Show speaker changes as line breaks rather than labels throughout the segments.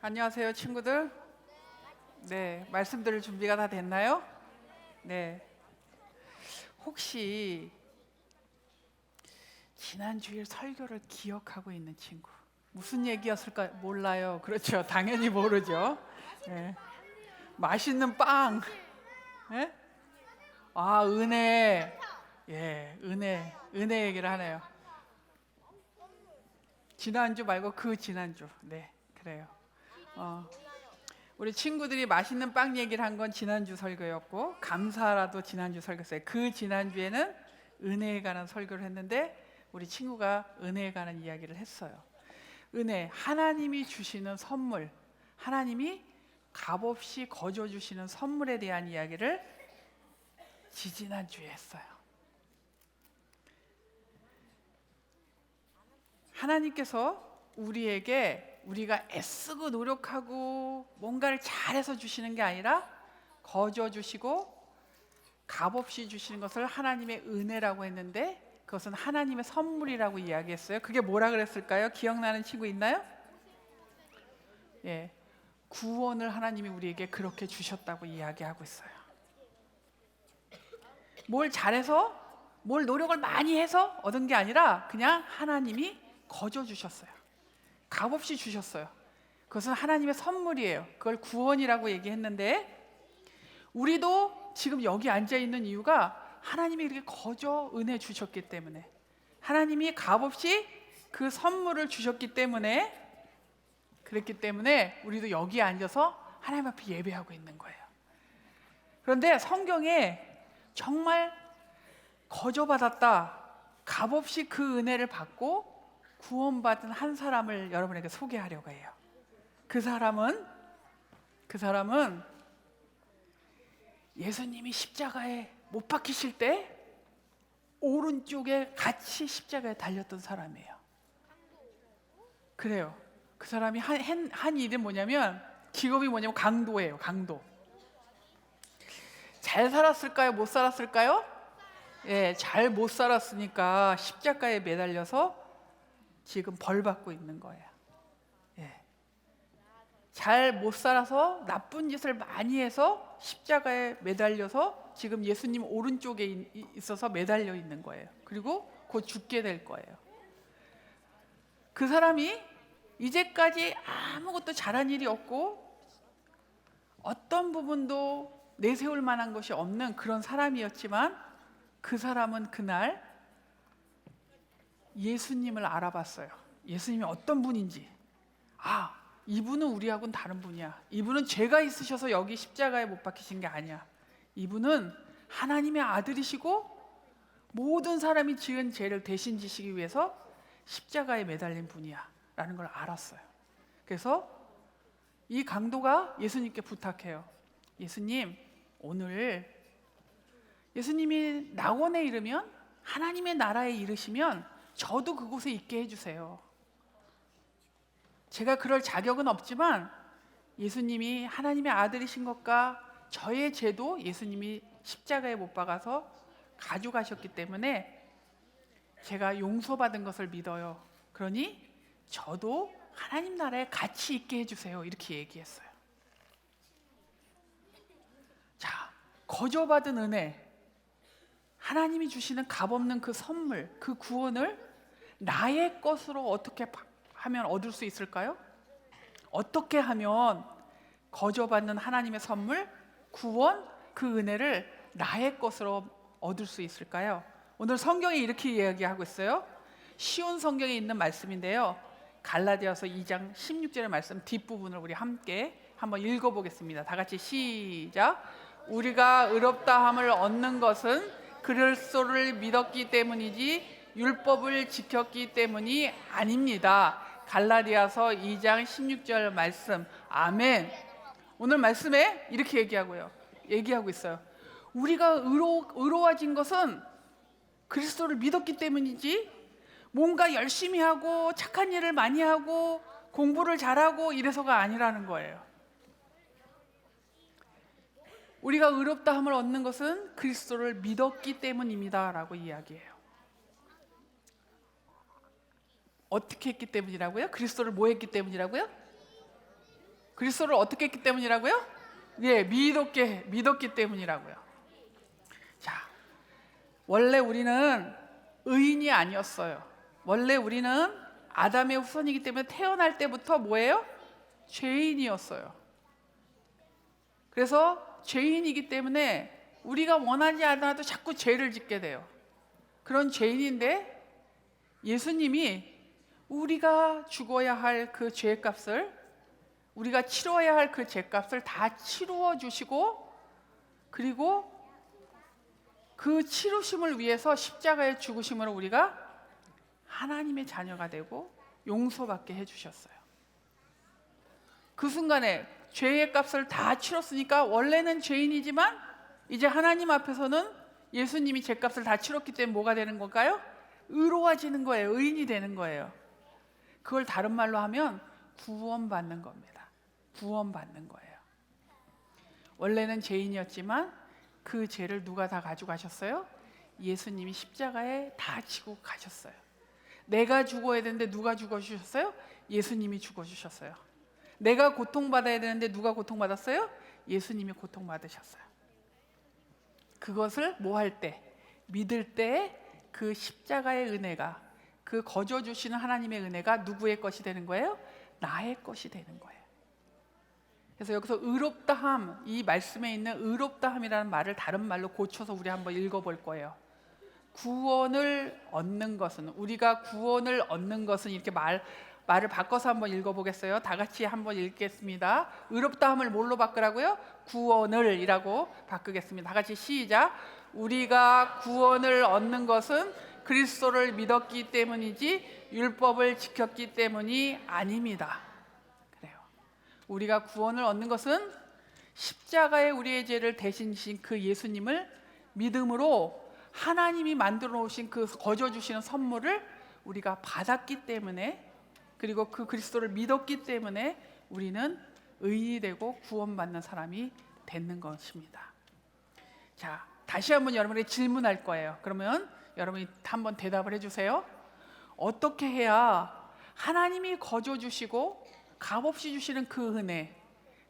안녕하세요, 친구들. 네, 말씀 들을 준비가 다 됐나요? 네. 혹시 지난주일 설교를 기억하고 있는 친구? 무슨 얘기였을까 몰라요. 그렇죠. 당연히 모르죠. 네. 맛있는 빵. 네? 아, 은혜. 예, 은혜 얘기를 하네요. 지난주 말고 그 지난주. 네, 그래요. 어, 우리 친구들이 맛있는 빵 얘기를 한 건 지난주 설교였고, 감사라도 지난주 설교였어요. 그 지난주에는 은혜에 관한 설교를 했는데 우리 친구가 은혜에 관한 이야기를 했어요. 은혜, 하나님이 주시는 선물, 하나님이 값없이 거저 주시는 선물에 대한 이야기를 지지난주에 했어요. 하나님께서 우리에게 우리가 애쓰고 노력하고 뭔가를 잘해서 주시는 게 아니라 거저 주시고 값없이 주시는 것을 하나님의 은혜라고 했는데, 그것은 하나님의 선물이라고 이야기했어요. 그게 뭐라 그랬을까요? 기억나는 친구 있나요? 예, 구원을 하나님이 우리에게 그렇게 주셨다고 이야기하고 있어요. 뭘 잘해서, 뭘 노력을 많이 해서 얻은 게 아니라 그냥 하나님이 거저 주셨어요. 값없이 주셨어요. 그것은 하나님의 선물이에요. 그걸 구원이라고 얘기했는데, 우리도 지금 여기 앉아 있는 이유가 하나님이 이렇게 거저 은혜 주셨기 때문에, 하나님이 값없이 그 선물을 주셨기 때문에, 그랬기 때문에 우리도 여기 앉아서 하나님 앞에 예배하고 있는 거예요. 그런데 성경에 정말 거저 받았다, 값없이 그 은혜를 받고 구원받은 한 사람을 여러분에게 소개하려고 해요. 그 사람은 예수님이 십자가에 못 박히실 때 오른쪽에 같이 십자가에 달렸던 사람이에요. 그래요. 그 사람이 한 일이 뭐냐면, 직업이 뭐냐면 강도예요. 강도. 잘 살았을까요? 못 살았을까요? 예, 잘 못 살았으니까 십자가에 매달려서 지금 벌 받고 있는 거예요. 예. 잘 못 살아서 나쁜 짓을 많이 해서 십자가에 매달려서 지금 예수님 오른쪽에 있어서 매달려 있는 거예요. 그리고 곧 죽게 될 거예요. 그 사람이 이제까지 아무것도 잘한 일이 없고 어떤 부분도 내세울 만한 것이 없는 그런 사람이었지만, 그 사람은 그날 예수님을 알아봤어요. 예수님이 어떤 분인지. 아, 이분은 우리하고는 다른 분이야. 이분은 죄가 있으셔서 여기 십자가에 못 박히신 게 아니야. 이분은 하나님의 아들이시고 모든 사람이 지은 죄를 대신 지시기 위해서 십자가에 매달린 분이야 라는 걸 알았어요. 그래서 이 강도가 예수님께 부탁해요. 예수님, 오늘 예수님이 낙원에 이르면, 하나님의 나라에 이르시면 저도 그곳에 있게 해주세요. 제가 그럴 자격은 없지만 예수님이 하나님의 아들이신 것과 저의 죄도 예수님이 십자가에 못 박아서 가져가셨기 때문에 제가 용서받은 것을 믿어요. 그러니 저도 하나님 나라에 같이 있게 해주세요. 이렇게 얘기했어요. 자, 거저받은 은혜, 하나님이 주시는 값없는 그 선물, 그 구원을 나의 것으로 어떻게 하면 얻을 수 있을까요? 어떻게 하면 거저받는 하나님의 선물, 구원, 그 은혜를 나의 것으로 얻을 수 있을까요? 오늘 성경에 이렇게 이야기하고 있어요. 쉬운 성경에 있는 말씀인데요, 갈라디아서 2장 16절의 말씀 뒷부분을 우리 함께 한번 읽어보겠습니다. 다 같이 시작. 우리가 의롭다함을 얻는 것은 그리스도를 믿었기 때문이지 율법을 지켰기 때문이 아닙니다. 갈라디아서 2장 16절 말씀. 아멘. 오늘 말씀에 이렇게 얘기하고 있어요. 우리가 의로워진 것은 그리스도를 믿었기 때문이지 뭔가 열심히 하고 착한 일을 많이 하고 공부를 잘하고 이래서가 아니라는 거예요. 우리가 의롭다함을 얻는 것은 그리스도를 믿었기 때문입니다 라고 이야기해요. 어떻게 했기 때문이라고요? 그리스도를 뭐 했기 때문이라고요? 그리스도를 어떻게 했기 때문이라고요? 네, 믿었기 때문이라고요. 자, 원래 우리는 의인이 아니었어요. 원래 우리는 아담의 후손이기 때문에 태어날 때부터 뭐예요? 죄인이었어요. 그래서 죄인이기 때문에 우리가 원하지 않아도 자꾸 죄를 짓게 돼요. 그런 죄인인데 예수님이 우리가 죽어야 할 그 죄값을, 우리가 치러야 할 그 죄값을 다 치루어 주시고, 그리고 그 치루심을 위해서 십자가의 죽으심으로 우리가 하나님의 자녀가 되고 용서받게 해주셨어요. 그 순간에 죄의 값을 다 치렀으니까 원래는 죄인이지만 이제 하나님 앞에서는 예수님이 죄값을 다 치렀기 때문에 뭐가 되는 걸까요? 의로워지는 거예요. 의인이 되는 거예요. 그걸 다른 말로 하면 구원받는 겁니다. 구원받는 거예요. 원래는 죄인이었지만 그 죄를 누가 다 가져가셨어요? 예수님이 십자가에 다 지고 가셨어요. 내가 죽어야 되는데 누가 죽어주셨어요? 예수님이 죽어주셨어요. 내가 고통받아야 되는데 누가 고통받았어요? 예수님이 고통받으셨어요. 그것을 뭐 할 때? 믿을 때 그 십자가의 은혜가, 그 거저 주시는 하나님의 은혜가 누구의 것이 되는 거예요? 나의 것이 되는 거예요. 그래서 여기서 의롭다함, 이 말씀에 있는 의롭다함이라는 말을 다른 말로 고쳐서 우리 한번 읽어볼 거예요. 구원을 얻는 것은, 우리가 구원을 얻는 것은, 이렇게 말을 바꿔서 한번 읽어보겠어요. 다 같이 한번 읽겠습니다. 의롭다함을 뭘로 바꾸라고요? 구원을 이라고 바꾸겠습니다. 다 같이 시작. 우리가 구원을 얻는 것은 그리스도를 믿었기 때문이지 율법을 지켰기 때문이 아닙니다. 그래요. 우리가 구원을 얻는 것은 십자가에 우리의 죄를 대신 지신 그 예수님을 믿음으로 하나님이 만들어 놓으신 그 거저 주시는 선물을 우리가 받았기 때문에, 그리고 그 그리스도를 믿었기 때문에 우리는 의인이 되고 구원받는 사람이 되는 것입니다. 자, 다시 한번 여러분에게 질문할 거예요. 그러면 여러분이 한번 대답을 해주세요. 어떻게 해야 하나님이 거저 주시고 값없이 주시는 그 은혜,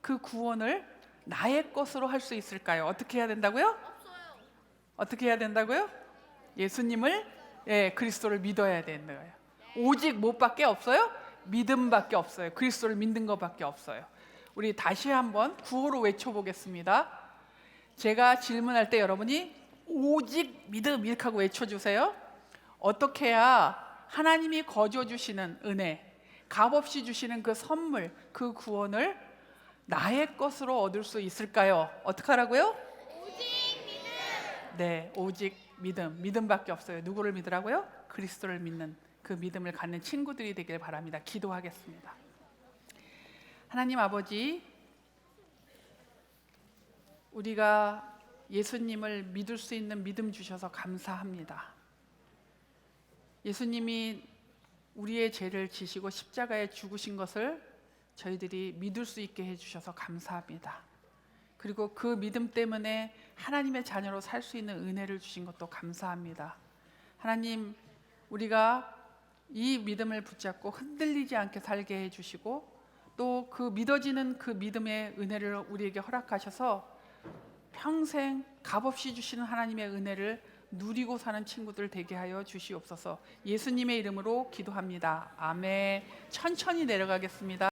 그 구원을 나의 것으로 할 수 있을까요? 어떻게 해야 된다고요? 어떻게 해야 된다고요? 예수님을, 그리스도를 믿어야 되는 거예요. 오직 뭐밖에 없어요? 믿음밖에 없어요. 그리스도를 믿는 것밖에 없어요. 우리 다시 한번 구호로 외쳐보겠습니다. 제가 질문할 때 여러분이 오직 믿음 이렇게 하고 외쳐주세요. 어떻게 해야 하나님이 거저 주시는 은혜, 값없이 주시는 그 선물, 그 구원을 나의 것으로 얻을 수 있을까요? 어떻게 하라고요?
오직 믿음.
네, 오직 믿음. 믿음밖에 없어요. 누구를 믿으라고요? 그리스도를 믿는, 그 믿음을 갖는 친구들이 되길 바랍니다. 기도하겠습니다. 하나님 아버지, 우리가 예수님을 믿을 수 있는 믿음 주셔서 감사합니다. 예수님이 우리의 죄를 지시고 십자가에 죽으신 것을 저희들이 믿을 수 있게 해주셔서 감사합니다. 그리고 그 믿음 때문에 하나님의 자녀로 살 수 있는 은혜를 주신 것도 감사합니다. 하나님, 우리가 이 믿음을 붙잡고 흔들리지 않게 살게 해주시고, 또 그 믿어지는 그 믿음의 은혜를 우리에게 허락하셔서 평생 값없이 주시는 하나님의 은혜를 누리고 사는 친구들 되게 하여 주시옵소서. 예수님의 이름으로 기도합니다. 아멘. 천천히 내려가겠습니다.